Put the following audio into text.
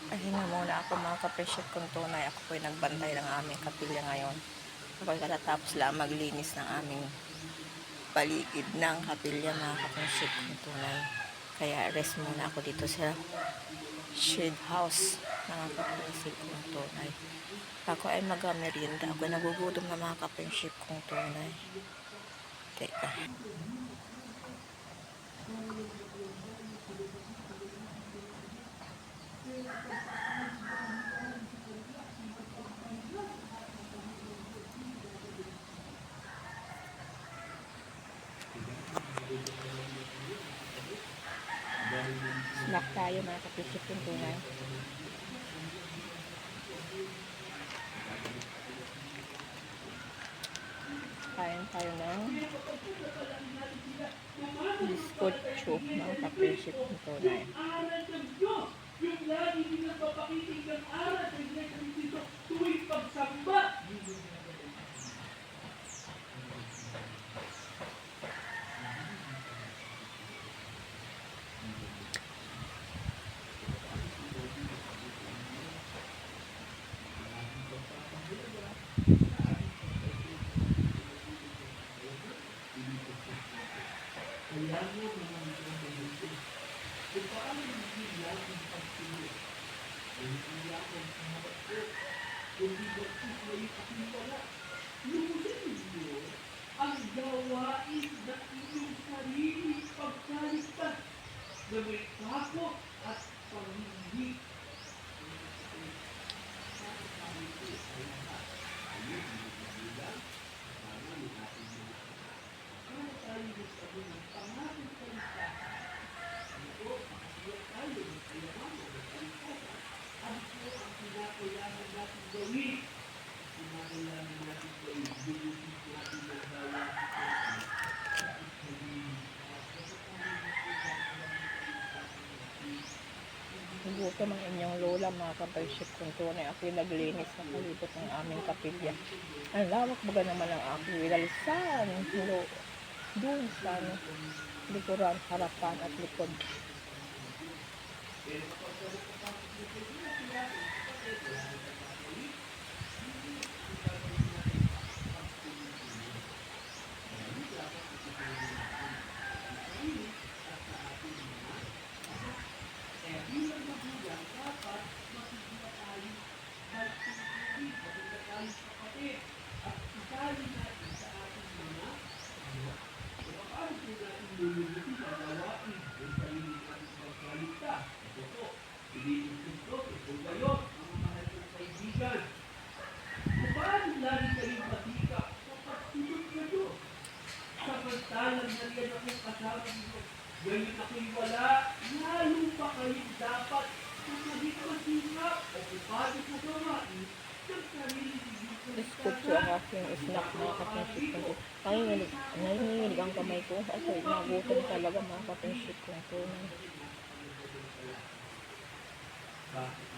Ayun na muna ako mga ka-appreciate kong tunay. Ako po'y nagbantay ng aming kapilya ngayon. Ako'y katatapos lang maglinis ng aming paligid ng kapilya mga ka-appreciate kong tunay. Kaya rest muna ako dito sa shade house mga ka-appreciate kong tunay. Ako ay mag-merienda. Ako ay nagugutom na mga ka-appreciate kong tunay. Teka. Snack tayo mga ka-appreciate kong tunay. Kain tayo ng biskotso mga ka-appreciate kong tunay. Yung lagi din nagpapakitig ng aral sa iglesia ni Cristo tuwing pagsamba. Ang gawain na inyong sarili pagkaligtas na may takot at panghihingi. Gutom ang inyong lola mga ka-appreciate kong tunay. Ako'y naglinis sa palibot ng aming kapilya. Ang lawak baga naman ang aking wilalisan. Doon sa likuran, harapan at likod. Samantalang nariyan akong kasama dito, ngayon ako'y wala, lalo pa kayong dapat maging masinap, okupado sa gawain ng sarili dito. Biskutso ang aking snack mga ka-appreciate kong tunay. Nanginginig ang kamay ko. Ako'y nagutom talaga mga ka-appreciate kong tunay. Dapat